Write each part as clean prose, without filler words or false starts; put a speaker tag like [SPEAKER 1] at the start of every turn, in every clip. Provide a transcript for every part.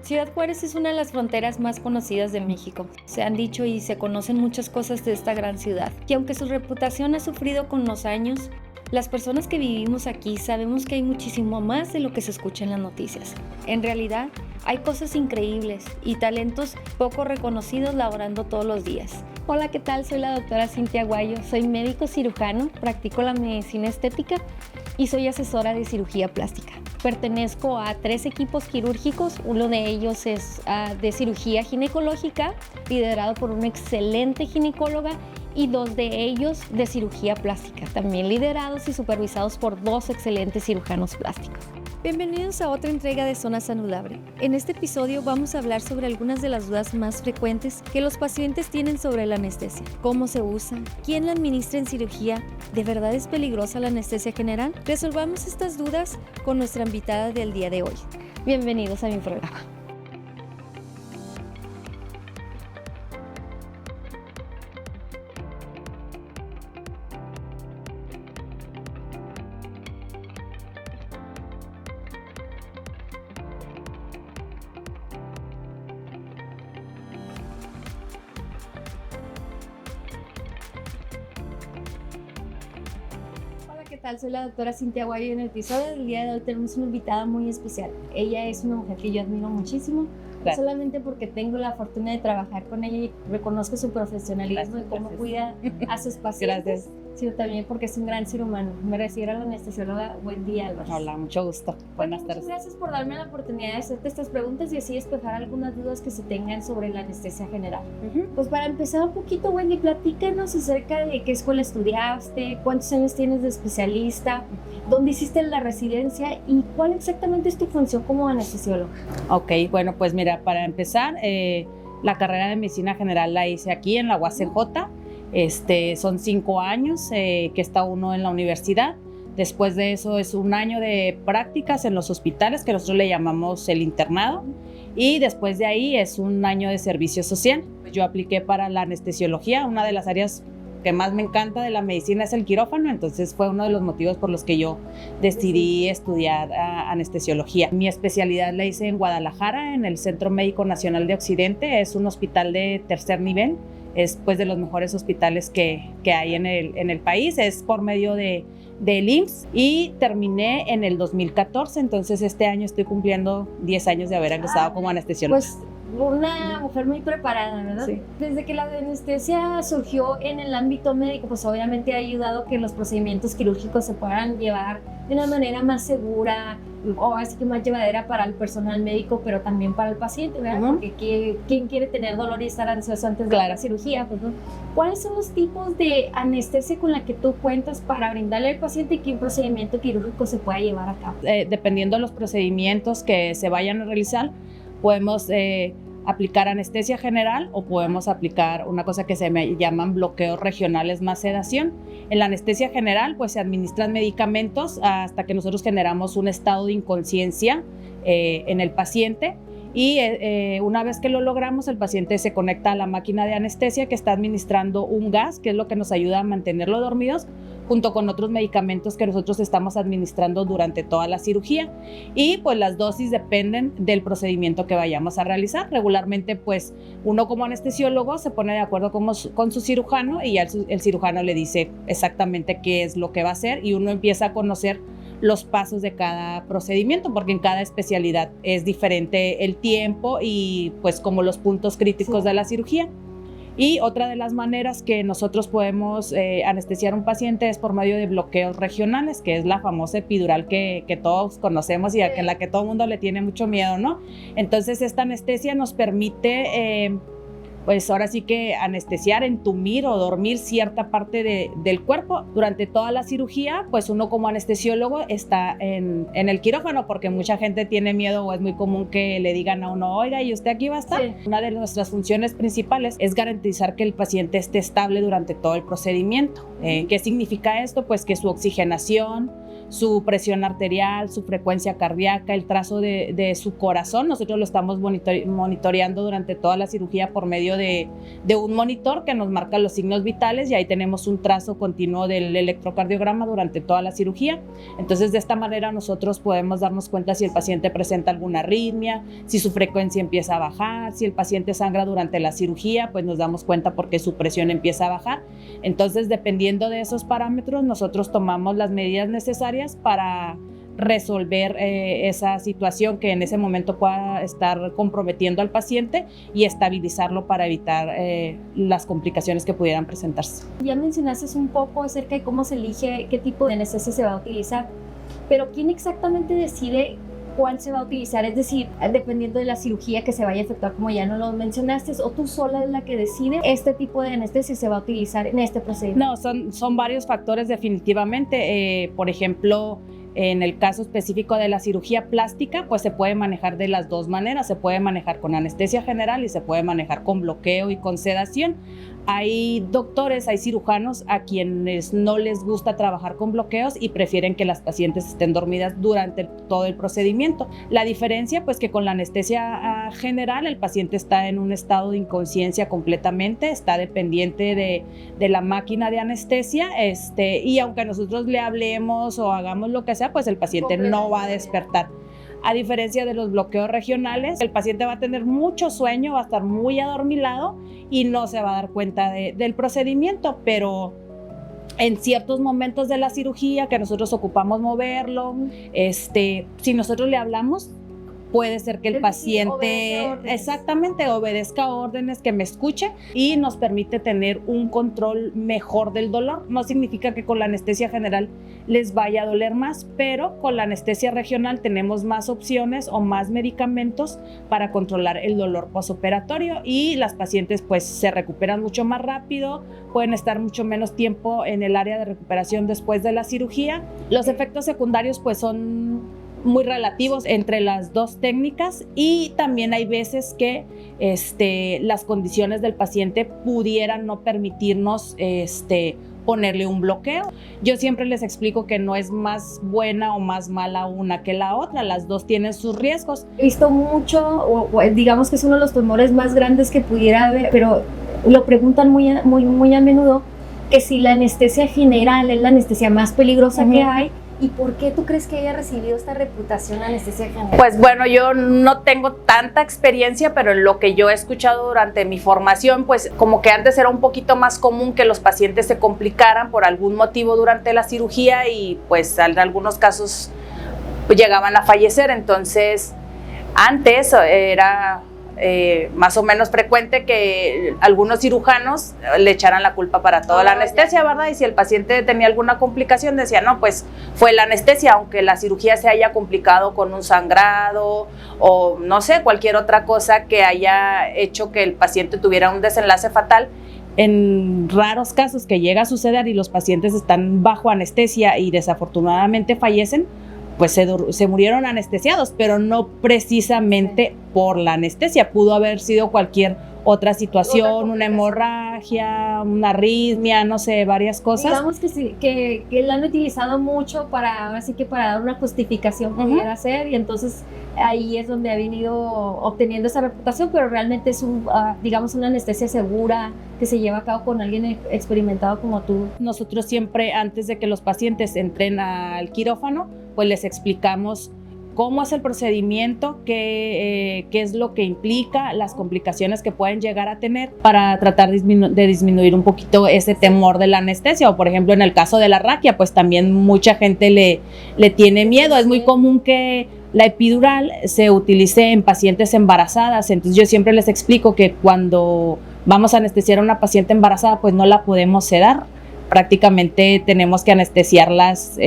[SPEAKER 1] Ciudad Juárez es una de las fronteras más conocidas de México. Se han dicho y se conocen muchas cosas de esta gran ciudad, que aunque su reputación ha sufrido con los años, las personas que vivimos aquí sabemos que hay muchísimo más de lo que se escucha en las noticias. En realidad, hay cosas increíbles y talentos poco reconocidos laborando todos los días. Hola, ¿qué tal? Soy la doctora Cintia Aguayo, soy médico cirujano, practico la medicina estética y soy asesora de cirugía plástica. Pertenezco a 3 equipos quirúrgicos, uno de ellos es de cirugía ginecológica, liderado por una excelente ginecóloga, y 2 de ellos de cirugía plástica, también liderados y supervisados por 2 excelentes cirujanos plásticos. Bienvenidos a otra entrega de Zona Saludable. En este episodio vamos a hablar sobre algunas de las dudas más frecuentes que los pacientes tienen sobre la anestesia. ¿Cómo se usa? ¿Quién la administra en cirugía? ¿De verdad es peligrosa la anestesia general? Resolvamos estas dudas con nuestra invitada del día de hoy. Bienvenidos a mi programa. ¿Qué tal? Soy la doctora Cintia Aguayo y en el episodio del día de hoy tenemos una invitada muy especial. Ella es una mujer que yo admiro muchísimo, no solamente porque tengo la fortuna de trabajar con ella y reconozco su profesionalismo y cómo cuida a sus pacientes, sino también porque es un gran ser humano. Me refiero a la anestesióloga Wendy Álvarez.
[SPEAKER 2] Hola, mucho gusto. Buenas tardes.
[SPEAKER 1] Muchas gracias por darme la oportunidad de hacerte estas preguntas y así despejar algunas dudas que se tengan sobre la anestesia general. Pues para empezar un poquito, Wendy, platícanos acerca de qué escuela estudiaste, cuántos años tienes de especialista, dónde hiciste la residencia y cuál exactamente es tu función como anestesióloga.
[SPEAKER 2] Ok, bueno, pues mira, para empezar, la carrera de medicina general la hice aquí en la UACJ. Son 5 años que está uno en la universidad. Después de eso es 1 año de prácticas en los hospitales, que nosotros le llamamos el internado, y después de ahí es 1 año de servicio social. Yo apliqué para la anestesiología. Una de las áreas que más me encanta de la medicina es el quirófano, entonces fue uno de los motivos por los que yo decidí estudiar anestesiología. Mi especialidad la hice en Guadalajara, en el Centro Médico Nacional de Occidente. Es un hospital de 3er nivel, es pues de los mejores hospitales que hay en el país, es por medio del IMSS, y terminé en el 2014, entonces este año estoy cumpliendo 10 años de haber egresado como anestesióloga.
[SPEAKER 1] Pues una mujer muy preparada, ¿verdad?
[SPEAKER 2] Sí.
[SPEAKER 1] Desde que la anestesia surgió en el ámbito médico, pues obviamente ha ayudado a que los procedimientos quirúrgicos se puedan llevar de una manera más segura o así que más llevadera para el personal médico, pero también para el paciente, ¿verdad? Porque ¿quién quiere tener dolor y estar ansioso antes de la cirugía? Pues, ¿no? ¿Cuáles son los tipos de anestesia con la que tú cuentas para brindarle al paciente que un procedimiento quirúrgico se pueda llevar a cabo?
[SPEAKER 2] Dependiendo de los procedimientos que se vayan a realizar, podemos aplicar anestesia general o podemos aplicar una cosa que se llaman bloqueos regionales más sedación. En la anestesia general pues se administran medicamentos hasta que nosotros generamos un estado de inconsciencia en el paciente, y una vez que lo logramos, el paciente se conecta a la máquina de anestesia que está administrando un gas, que es lo que nos ayuda a mantenerlo dormidos, junto con otros medicamentos que nosotros estamos administrando durante toda la cirugía, y pues las dosis dependen del procedimiento que vayamos a realizar. Regularmente pues uno como anestesiólogo se pone de acuerdo con su cirujano y ya el cirujano le dice exactamente qué es lo que va a hacer, y uno empieza a conocer los pasos de cada procedimiento, porque en cada especialidad es diferente el tiempo y pues como los puntos críticos de la cirugía. Y otra de las maneras que nosotros podemos anestesiar a un paciente es por medio de bloqueos regionales, que es la famosa epidural que todos conocemos y a la que todo el mundo le tiene mucho miedo, ¿no? Entonces esta anestesia nos permite pues ahora sí que anestesiar, entumir o dormir cierta parte del cuerpo. Durante toda la cirugía, pues uno como anestesiólogo está en el quirófano, porque mucha gente tiene miedo o es muy común que le digan a uno, oiga, ¿y usted aquí va a estar? Sí. Una de nuestras funciones principales es garantizar que el paciente esté estable durante todo el procedimiento. ¿Qué significa esto? Pues que su oxigenación, su presión arterial, su frecuencia cardíaca, el trazo de su corazón. Nosotros lo estamos monitoreando durante toda la cirugía por medio de un monitor que nos marca los signos vitales, y ahí tenemos un trazo continuo del electrocardiograma durante toda la cirugía. Entonces, de esta manera nosotros podemos darnos cuenta si el paciente presenta alguna arritmia, si su frecuencia empieza a bajar, si el paciente sangra durante la cirugía, pues nos damos cuenta porque su presión empieza a bajar. Entonces, dependiendo de esos parámetros, nosotros tomamos las medidas necesarias para resolver esa situación que en ese momento pueda estar comprometiendo al paciente y estabilizarlo para evitar las complicaciones que pudieran presentarse.
[SPEAKER 1] Ya mencionaste un poco acerca de cómo se elige qué tipo de anestesia se va a utilizar, pero ¿quién exactamente decide cuál se va a utilizar? Es decir, dependiendo de la cirugía que se vaya a efectuar, como ya no lo mencionaste, o tú sola es la que decide este tipo de anestesia se va a utilizar en este procedimiento.
[SPEAKER 2] No, son varios factores definitivamente. Por ejemplo, en el caso específico de la cirugía plástica, pues se puede manejar de las dos maneras. Se puede manejar con anestesia general y se puede manejar con bloqueo y con sedación. Hay doctores, hay cirujanos a quienes no les gusta trabajar con bloqueos y prefieren que las pacientes estén dormidas durante todo el procedimiento. La diferencia, pues, que con la anestesia general el paciente está en un estado de inconsciencia completamente, está dependiente de la máquina de anestesia, y aunque nosotros le hablemos o hagamos lo que sea, pues el paciente no va a despertar. A diferencia de los bloqueos regionales, el paciente va a tener mucho sueño, va a estar muy adormilado y no se va a dar cuenta del procedimiento, pero en ciertos momentos de la cirugía que nosotros ocupamos moverlo, si nosotros le hablamos, puede ser que el paciente exactamente obedezca órdenes, que me escuche, y nos permite tener un control mejor del dolor. No significa que con la anestesia general les vaya a doler más, pero con la anestesia regional tenemos más opciones o más medicamentos para controlar el dolor postoperatorio, y las pacientes pues se recuperan mucho más rápido, pueden estar mucho menos tiempo en el área de recuperación después de la cirugía. Los efectos secundarios pues son muy relativos entre las dos técnicas, y también hay veces que las condiciones del paciente pudieran no permitirnos ponerle un bloqueo. Yo siempre les explico que no es más buena o más mala una que la otra, las dos tienen sus riesgos.
[SPEAKER 1] He visto mucho, o digamos que es uno de los tumores más grandes que pudiera haber, pero lo preguntan muy a menudo, que si la anestesia general es la anestesia más peligrosa que hay. ¿Y por qué tú crees que haya recibido esta reputación de anestesia general?
[SPEAKER 2] Pues bueno, yo no tengo tanta experiencia, pero en lo que yo he escuchado durante mi formación, pues como que antes era un poquito más común que los pacientes se complicaran por algún motivo durante la cirugía y pues en algunos casos pues, llegaban a fallecer. Entonces, antes era más o menos frecuente que algunos cirujanos le echaran la culpa para toda la anestesia, ¿verdad? Y si el paciente tenía alguna complicación, decía, no, pues fue la anestesia, aunque la cirugía se haya complicado con un sangrado o no sé, cualquier otra cosa que haya hecho que el paciente tuviera un desenlace fatal. En raros casos que llega a suceder y los pacientes están bajo anestesia y desafortunadamente fallecen, pues se murieron anestesiados, pero no precisamente por la anestesia. Pudo haber sido cualquier otra situación, una hemorragia, una arritmia, no sé, varias cosas.
[SPEAKER 1] Digamos que sí, que la han utilizado mucho para dar una justificación, pudiera ser, y entonces ahí es donde ha venido obteniendo esa reputación, pero realmente es digamos una anestesia segura que se lleva a cabo con alguien experimentado como tú.
[SPEAKER 2] Nosotros siempre, antes de que los pacientes entren al quirófano, pues les explicamos cómo es el procedimiento, qué es lo que implica, las complicaciones que pueden llegar a tener, para tratar de disminuir un poquito ese temor de la anestesia. O por ejemplo, en el caso de la raquia, pues también mucha gente le tiene miedo. Es muy común que la epidural se utilice en pacientes embarazadas. Entonces yo siempre les explico que cuando vamos a anestesiar a una paciente embarazada, pues no la podemos sedar. Prácticamente tenemos que anestesiarlas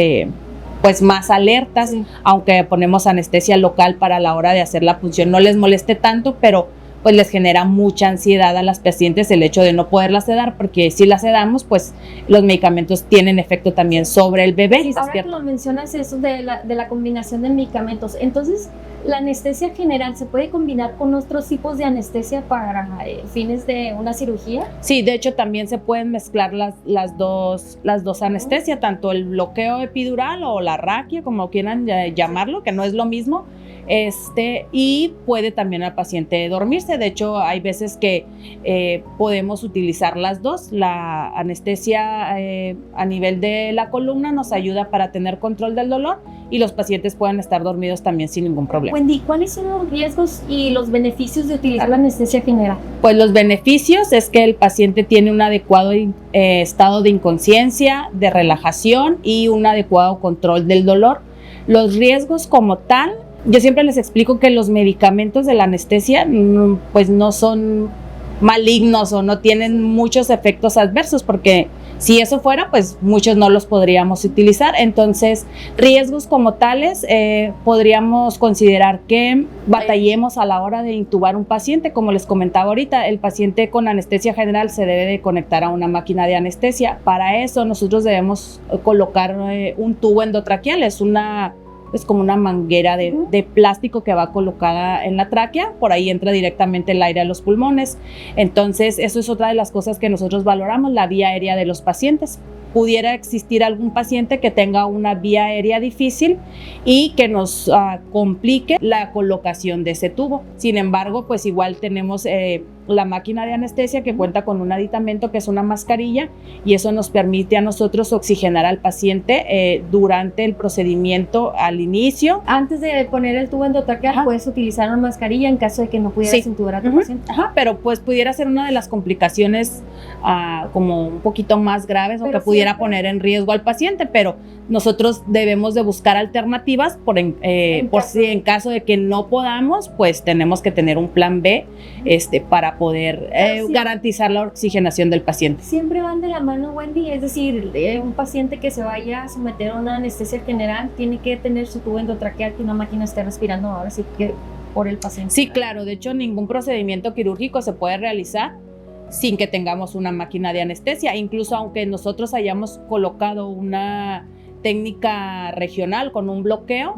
[SPEAKER 2] pues más alertas, aunque ponemos anestesia local para la hora de hacer la punción no les moleste tanto, pero pues les genera mucha ansiedad a las pacientes el hecho de no poderla sedar, porque si la sedamos, pues los medicamentos tienen efecto también sobre el bebé.
[SPEAKER 1] Y ahora que lo mencionas, eso de la combinación de medicamentos, entonces ¿La anestesia general se puede combinar con otros tipos de anestesia para fines de una cirugía?
[SPEAKER 2] Sí, de hecho también se pueden mezclar las dos anestesias, tanto el bloqueo epidural o la raquia, como quieran llamarlo, que no es lo mismo. Y puede también al paciente dormirse. De hecho, hay veces que podemos utilizar las dos. La anestesia a nivel de la columna nos ayuda para tener control del dolor y los pacientes pueden estar dormidos también sin ningún problema.
[SPEAKER 1] Wendy, ¿cuáles son los riesgos y los beneficios de utilizar la anestesia general?
[SPEAKER 2] Pues los beneficios es que el paciente tiene un adecuado estado de inconsciencia, de relajación y un adecuado control del dolor. Los riesgos como tal, yo siempre les explico que los medicamentos de la anestesia pues no son malignos o no tienen muchos efectos adversos, porque si eso fuera, pues muchos no los podríamos utilizar. Entonces, riesgos como tales, podríamos considerar que batallemos a la hora de intubar un paciente. Como les comentaba ahorita, el paciente con anestesia general se debe de conectar a una máquina de anestesia. Para eso nosotros debemos colocar un tubo endotraqueal, es como una manguera de plástico que va colocada en la tráquea, por ahí entra directamente el aire a los pulmones. Entonces, eso es otra de las cosas que nosotros valoramos, la vía aérea de los pacientes. Pudiera existir algún paciente que tenga una vía aérea difícil y que nos complique la colocación de ese tubo. Sin embargo, pues igual tenemos la máquina de anestesia que cuenta con un aditamento que es una mascarilla, y eso nos permite a nosotros oxigenar al paciente durante el procedimiento al inicio.
[SPEAKER 1] Antes de poner el tubo endotraqueal, puedes utilizar una mascarilla en caso de que no pudieras intubar a tu paciente.
[SPEAKER 2] Pero pues pudiera ser una de las complicaciones como un poquito más graves, o que pudiera poner en riesgo al paciente, pero nosotros debemos de buscar alternativas por si en caso de que no podamos, pues tenemos que tener un plan B para poder garantizar la oxigenación del paciente.
[SPEAKER 1] Siempre van de la mano, Wendy, es decir, un paciente que se vaya a someter a una anestesia general tiene que tener su tubo endotraqueal, que una máquina esté respirando ahora sí que por el paciente.
[SPEAKER 2] Sí, claro, de hecho ningún procedimiento quirúrgico se puede realizar sin que tengamos una máquina de anestesia, incluso aunque nosotros hayamos colocado una técnica regional con un bloqueo,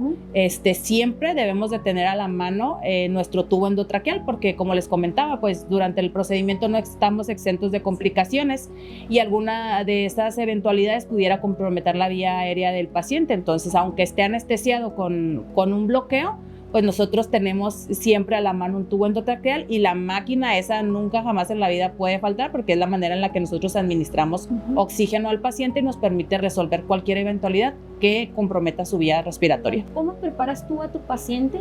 [SPEAKER 2] siempre debemos de tener a la mano nuestro tubo endotraqueal, porque como les comentaba, pues durante el procedimiento no estamos exentos de complicaciones y alguna de esas eventualidades pudiera comprometer la vía aérea del paciente. Entonces, aunque esté anestesiado con un bloqueo, pues nosotros tenemos siempre a la mano un tubo endotraqueal, y la máquina esa nunca jamás en la vida puede faltar, porque es la manera en la que nosotros administramos oxígeno al paciente y nos permite resolver cualquier eventualidad que comprometa su vía respiratoria.
[SPEAKER 1] ¿Cómo preparas tú a tu paciente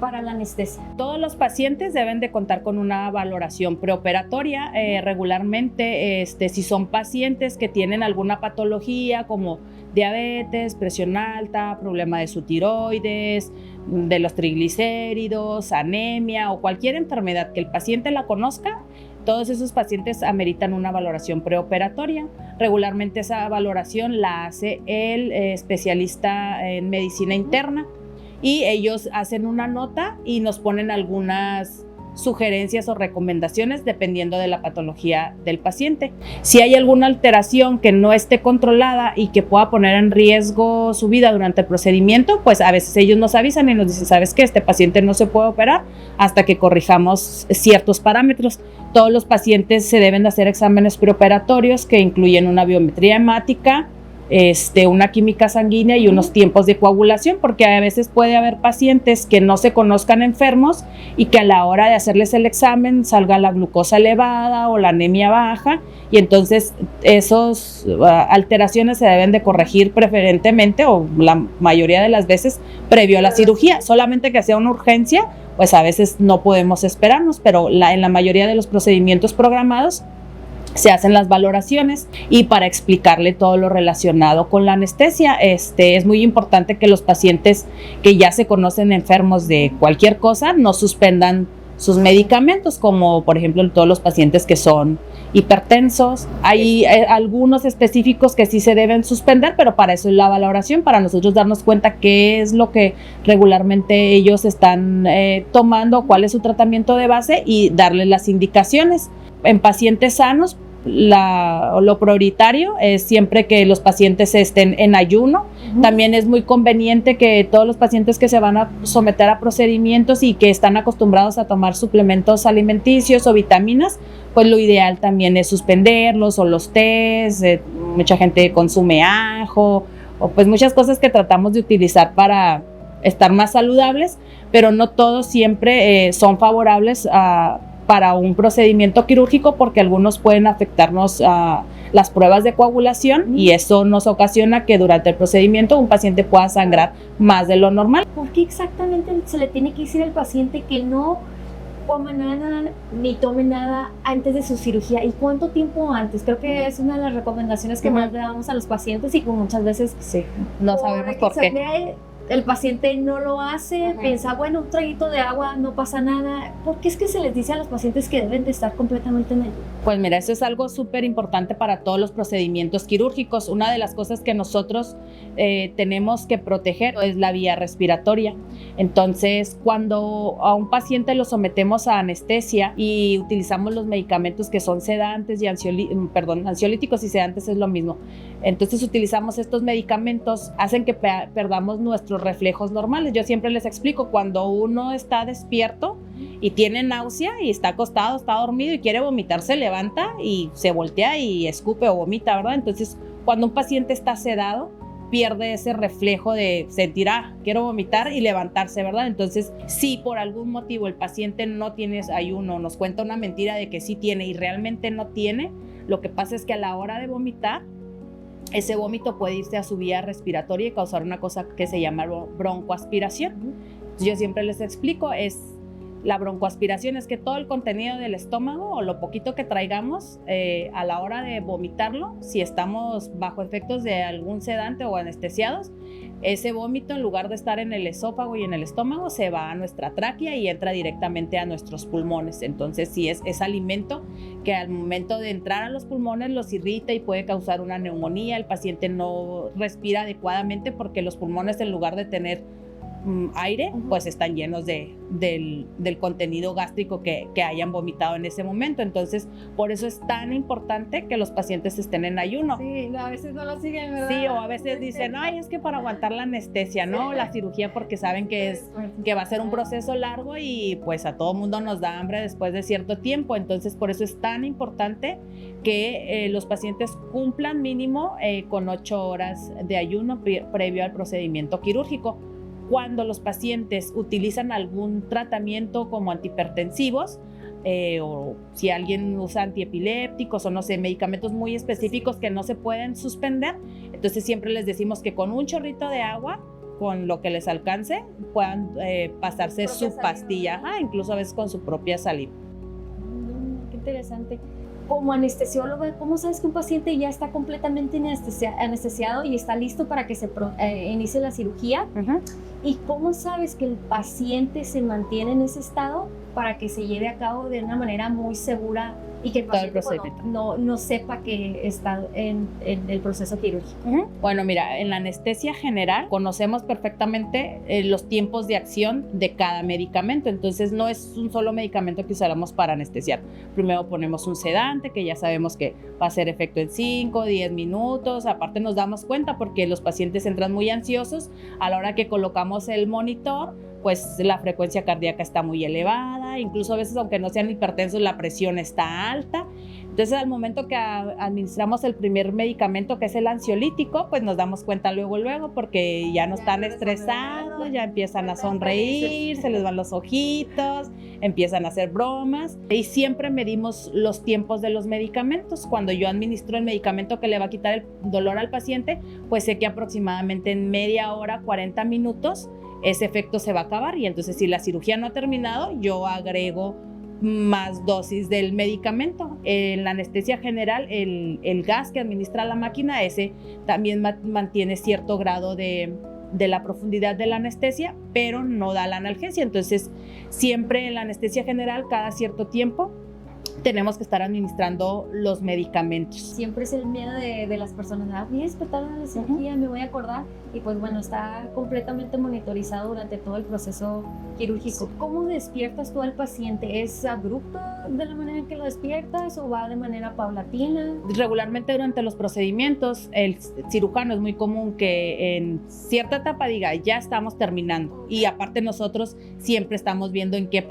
[SPEAKER 1] para la anestesia?
[SPEAKER 2] Todos los pacientes deben de contar con una valoración preoperatoria regularmente. Si son pacientes que tienen alguna patología como diabetes, presión alta, problema de su tiroides, de los triglicéridos, anemia o cualquier enfermedad que el paciente la conozca, todos esos pacientes ameritan una valoración preoperatoria. Regularmente esa valoración la hace el especialista en medicina interna, y ellos hacen una nota y nos ponen algunas sugerencias o recomendaciones dependiendo de la patología del paciente. Si hay alguna alteración que no esté controlada y que pueda poner en riesgo su vida durante el procedimiento, pues a veces ellos nos avisan y nos dicen, ¿sabes qué? Este paciente no se puede operar hasta que corrijamos ciertos parámetros. Todos los pacientes se deben de hacer exámenes preoperatorios que incluyen una biometría hemática, una química sanguínea y unos tiempos de coagulación, porque a veces puede haber pacientes que no se conozcan enfermos y que a la hora de hacerles el examen salga la glucosa elevada o la anemia baja, y entonces esas alteraciones se deben de corregir preferentemente, o la mayoría de las veces previo a la cirugía. Solamente que sea una urgencia, pues a veces no podemos esperarnos, pero en la mayoría de los procedimientos programados se hacen las valoraciones, y para explicarle todo lo relacionado con la anestesia, es muy importante que los pacientes que ya se conocen enfermos de cualquier cosa no suspendan sus medicamentos, como por ejemplo todos los pacientes que son hipertensos. Hay algunos específicos que sí se deben suspender, pero para eso es la valoración, para nosotros darnos cuenta qué es lo que regularmente ellos están tomando, cuál es su tratamiento de base y darles las indicaciones. En pacientes sanos lo prioritario es siempre que los pacientes estén en ayuno. También es muy conveniente que todos los pacientes que se van a someter a procedimientos y que están acostumbrados a tomar suplementos alimenticios o vitaminas, pues lo ideal también es suspenderlos, o los tés. Mucha gente consume ajo, o pues muchas cosas que tratamos de utilizar para estar más saludables, pero no todos siempre son favorables para un procedimiento quirúrgico, porque algunos pueden afectarnos a las pruebas de coagulación, y eso nos ocasiona que durante el procedimiento un paciente pueda sangrar más de lo normal.
[SPEAKER 1] ¿Por qué exactamente se le tiene que decir al paciente que no coma nada ni tome nada antes de su cirugía? ¿Y cuánto tiempo antes? Creo que es una de las recomendaciones que más le damos a los pacientes, y como muchas veces
[SPEAKER 2] no sabemos por qué.
[SPEAKER 1] El paciente no lo hace, piensa, bueno, un traguito de agua, no pasa nada. ¿Por qué es que se les dice a los pacientes que deben de estar completamente en ayuno?
[SPEAKER 2] Pues mira, eso es algo súper importante para todos los procedimientos quirúrgicos. Una de las cosas que nosotros tenemos que proteger es la vía respiratoria. Entonces, cuando a un paciente lo sometemos a anestesia y utilizamos los medicamentos que son sedantes y ansiolíticos y sedantes es lo mismo. Entonces, utilizamos estos medicamentos, hacen que perdamos nuestros reflejos normales. Yo siempre les explico, cuando uno está despierto y tiene náusea y está acostado, está dormido y quiere vomitar, se levanta y se voltea y escupe o vomita, ¿verdad? Entonces, cuando un paciente está sedado, pierde ese reflejo de sentir, quiero vomitar, y levantarse, ¿verdad? Entonces, si por algún motivo el paciente no tiene ayuno, nos cuenta una mentira de que sí tiene y realmente no tiene, lo que pasa es que a la hora de vomitar, ese vómito puede irse a su vía respiratoria y causar una cosa que se llama broncoaspiración. Yo siempre les explico, la broncoaspiración es que todo el contenido del estómago o lo poquito que traigamos a la hora de vomitarlo, si estamos bajo efectos de algún sedante o anestesiados, ese vómito, en lugar de estar en el esófago y en el estómago, se va a nuestra tráquea y entra directamente a nuestros pulmones. Entonces, sí, es alimento que al momento de entrar a los pulmones los irrita y puede causar una neumonía. El paciente no respira adecuadamente porque los pulmones, en lugar de tener aire, pues están llenos del contenido gástrico que hayan vomitado en ese momento. Entonces, por eso es tan importante que los pacientes estén en ayuno.
[SPEAKER 1] Sí, a veces no lo siguen, ¿verdad?
[SPEAKER 2] Sí, o a veces dicen, es que para aguantar la anestesia, ¿no? La cirugía, porque saben que va a ser un proceso largo y pues a todo mundo nos da hambre después de cierto tiempo. Entonces, por eso es tan importante que los pacientes cumplan mínimo con 8 horas de ayuno previo al procedimiento quirúrgico. Cuando los pacientes utilizan algún tratamiento como antihipertensivos, o si alguien usa antiepilépticos o no sé, medicamentos muy específicos que no se pueden suspender, entonces siempre les decimos que con un chorrito de agua, con lo que les alcance, puedan pasarse su pastilla, incluso a veces con su propia saliva.
[SPEAKER 1] Qué interesante. Como anestesióloga, ¿cómo sabes que un paciente ya está completamente anestesiado y está listo para que se inicie la cirugía? ¿Y cómo sabes que el paciente se mantiene en ese estado para que se lleve a cabo de una manera muy segura y que el paciente no sepa que está en el proceso quirúrgico?
[SPEAKER 2] Bueno, mira, en la anestesia general conocemos perfectamente los tiempos de acción de cada medicamento. Entonces, no es un solo medicamento que usamos para anestesiar. Primero ponemos un sedante que ya sabemos que va a hacer efecto en 5, 10 minutos. Aparte nos damos cuenta porque los pacientes entran muy ansiosos. A la hora que colocamos el monitor, pues la frecuencia cardíaca está muy elevada, incluso a veces, aunque no sean hipertensos, la presión está alta. Entonces, al momento que administramos el primer medicamento, que es el ansiolítico, pues nos damos cuenta luego, porque ya no están estresados, ya empiezan a sonreír, se les van los ojitos, empiezan a hacer bromas. Y siempre medimos los tiempos de los medicamentos. Cuando yo administro el medicamento que le va a quitar el dolor al paciente, pues sé que aproximadamente en media hora, 40 minutos, ese efecto se va a acabar, y entonces si la cirugía no ha terminado, yo agrego más dosis del medicamento. En la anestesia general, el gas que administra la máquina, ese también mantiene cierto grado de la profundidad de la anestesia, pero no da la analgesia. Entonces, siempre en la anestesia general, cada cierto tiempo, tenemos que estar administrando los medicamentos.
[SPEAKER 1] Siempre es el miedo de las personas, voy a despertar a la cirugía, me voy a acordar, y pues bueno, está completamente monitorizado durante todo el proceso quirúrgico. ¿Cómo despiertas tú al paciente? ¿Es abrupto de la manera en que lo despiertas o va de manera paulatina?
[SPEAKER 2] Regularmente durante los procedimientos, el cirujano es muy común que en cierta etapa diga, ya estamos terminando, y aparte nosotros siempre estamos viendo en qué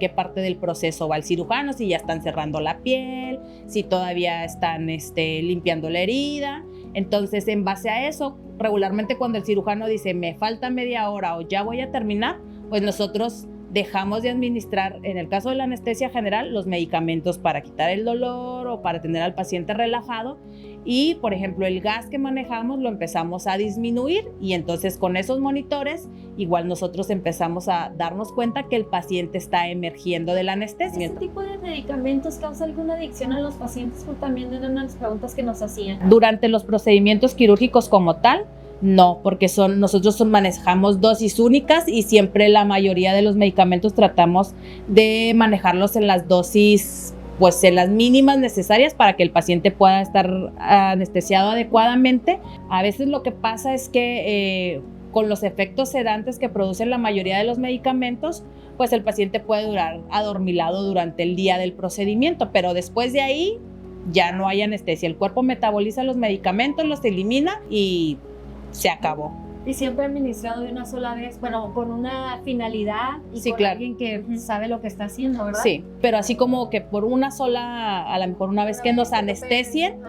[SPEAKER 2] parte del proceso va el cirujano, si ya están cerrando la piel, si todavía están limpiando la herida. Entonces, en base a eso, regularmente cuando el cirujano dice me falta media hora o ya voy a terminar, pues nosotros dejamos de administrar, en el caso de la anestesia general, los medicamentos para quitar el dolor o para tener al paciente relajado, y por ejemplo el gas que manejamos lo empezamos a disminuir, y entonces con esos monitores igual nosotros empezamos a darnos cuenta que el paciente está emergiendo de la anestesia.
[SPEAKER 1] ¿Este tipo de medicamentos causa alguna adicción a los pacientes? Pues también era una de las preguntas que nos hacían.
[SPEAKER 2] Durante los procedimientos quirúrgicos como tal, no, porque nosotros manejamos dosis únicas, y siempre la mayoría de los medicamentos tratamos de manejarlos en las dosis, pues en las mínimas necesarias para que el paciente pueda estar anestesiado adecuadamente. A veces lo que pasa es que con los efectos sedantes que producen la mayoría de los medicamentos, pues el paciente puede durar adormilado durante el día del procedimiento, pero después de ahí ya no hay anestesia. El cuerpo metaboliza los medicamentos, los elimina y se acabó.
[SPEAKER 1] Y siempre administrado de una sola vez, bueno, con una finalidad y
[SPEAKER 2] sí,
[SPEAKER 1] con
[SPEAKER 2] claro.
[SPEAKER 1] Alguien que sabe lo que está haciendo, ¿verdad?
[SPEAKER 2] Sí, pero así como que por una sola, a lo mejor una vez que nos anestesien,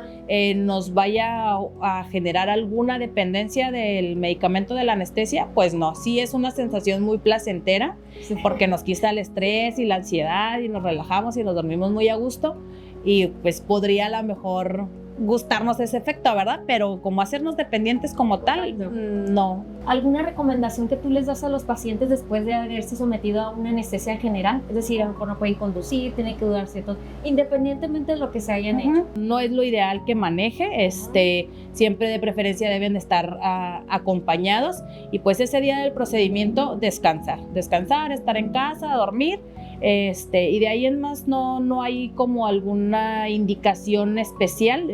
[SPEAKER 2] nos vaya a generar alguna dependencia del medicamento de la anestesia, pues no, sí es una sensación muy placentera, sí, porque nos quita el estrés y la ansiedad y nos relajamos y nos dormimos muy a gusto, y pues podría a lo mejor gustarnos ese efecto, ¿verdad? Pero como hacernos dependientes como tal, no.
[SPEAKER 1] ¿Alguna recomendación que tú les das a los pacientes después de haberse sometido a una anestesia general? Es decir, a lo mejor no pueden conducir, tienen que durar ciertos, independientemente de lo que se hayan hecho.
[SPEAKER 2] No es lo ideal que maneje, siempre de preferencia deben estar acompañados, y pues ese día del procedimiento descansar, estar en casa, dormir. Y de ahí en más no hay como alguna indicación especial.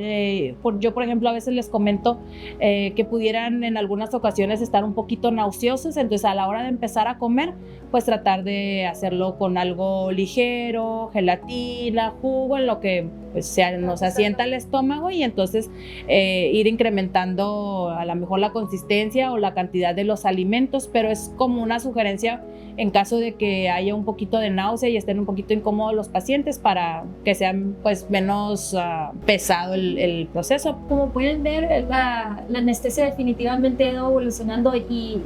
[SPEAKER 2] Yo, por ejemplo, a veces les comento que pudieran en algunas ocasiones estar un poquito nauseosos, entonces a la hora de empezar a comer, pues tratar de hacerlo con algo ligero, gelatina, jugo, en lo que pues, nos asienta el estómago, y entonces ir incrementando a lo mejor la consistencia o la cantidad de los alimentos, pero es como una sugerencia en caso de que haya un poquito de náusea y estén un poquito incómodos los pacientes, para que sea pues menos pesado el proceso.
[SPEAKER 1] Como pueden ver, la anestesia definitivamente ha ido evolucionando y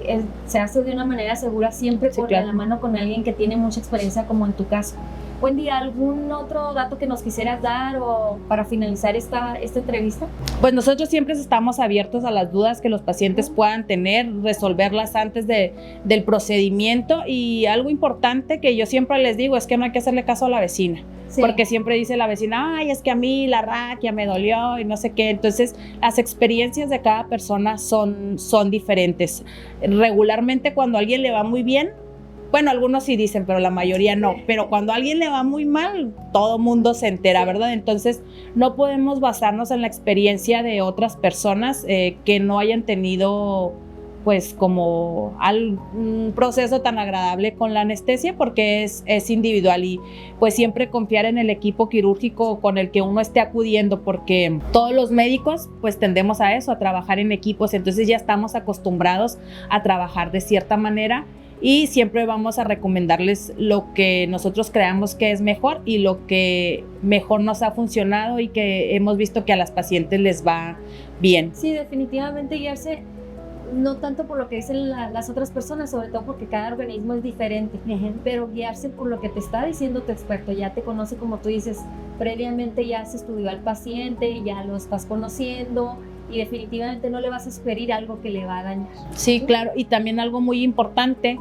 [SPEAKER 1] se hace de una manera segura, siempre
[SPEAKER 2] sí,
[SPEAKER 1] por
[SPEAKER 2] claro.
[SPEAKER 1] la mano con alguien que tiene mucha experiencia, como en tu caso. Wendy, ¿algún otro dato que nos quisieras dar o para finalizar esta entrevista?
[SPEAKER 2] Pues nosotros siempre estamos abiertos a las dudas que los pacientes puedan tener, resolverlas antes del procedimiento, y algo importante que yo siempre les digo es que no hay que hacerle caso a la vecina. Sí. Porque siempre dice la vecina, ay, es que a mí la raquia me dolió y no sé qué. Entonces, las experiencias de cada persona son difíciles. Regularmente cuando a alguien le va muy bien, bueno, algunos sí dicen, pero la mayoría no. Pero cuando a alguien le va muy mal, todo mundo se entera, ¿verdad? Entonces, no podemos basarnos en la experiencia de otras personas que no hayan tenido, pues, como un proceso tan agradable con la anestesia, porque es individual, y pues siempre confiar en el equipo quirúrgico con el que uno esté acudiendo, porque todos los médicos, pues, tendemos a eso, a trabajar en equipos, entonces ya estamos acostumbrados a trabajar de cierta manera, y siempre vamos a recomendarles lo que nosotros creamos que es mejor y lo que mejor nos ha funcionado y que hemos visto que a las pacientes les va bien.
[SPEAKER 1] Sí, definitivamente guiarse no tanto por lo que dicen las otras personas, sobre todo porque cada organismo es diferente, pero guiarse por lo que te está diciendo tu experto. Ya te conoce, como tú dices, previamente ya se estudió al paciente, ya lo estás conociendo, y definitivamente no le vas a sugerir algo que le va a dañar.
[SPEAKER 2] Sí, claro, y también algo muy importante,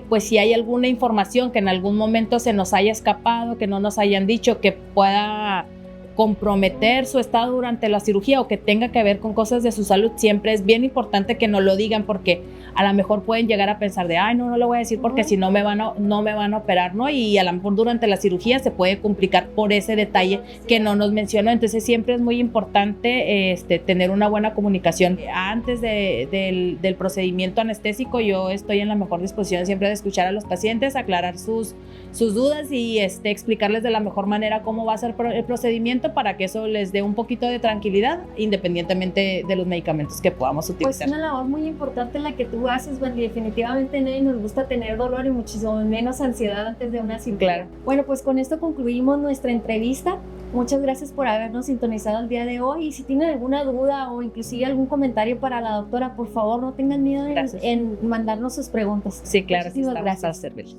[SPEAKER 2] pues si hay alguna información que en algún momento se nos haya escapado, que no nos hayan dicho, que pueda comprometer su estado durante la cirugía o que tenga que ver con cosas de su salud, siempre es bien importante que nos lo digan, porque a lo mejor pueden llegar a pensar de, ay, no lo voy a decir porque si no me van a operar, ¿no? Y a lo mejor durante la cirugía se puede complicar por ese detalle que no nos mencionó. Entonces siempre es muy importante tener una buena comunicación. Antes del procedimiento anestésico, yo estoy en la mejor disposición siempre de escuchar a los pacientes, aclarar sus dudas y explicarles de la mejor manera cómo va a ser el procedimiento, para que eso les dé un poquito de tranquilidad independientemente de los medicamentos que podamos utilizar.
[SPEAKER 1] Pues una labor muy importante la que tú haces, Wendy. Definitivamente nadie nos gusta tener dolor y muchísimo menos ansiedad antes de una cirugía.
[SPEAKER 2] Claro.
[SPEAKER 1] Bueno, pues con esto concluimos nuestra entrevista. Muchas gracias por habernos sintonizado el día de hoy, y si tienen alguna duda o inclusive algún comentario para la doctora, por favor no tengan miedo en mandarnos sus preguntas.
[SPEAKER 2] Sí, claro,
[SPEAKER 1] muchísimas gracias.
[SPEAKER 2] Para servirles.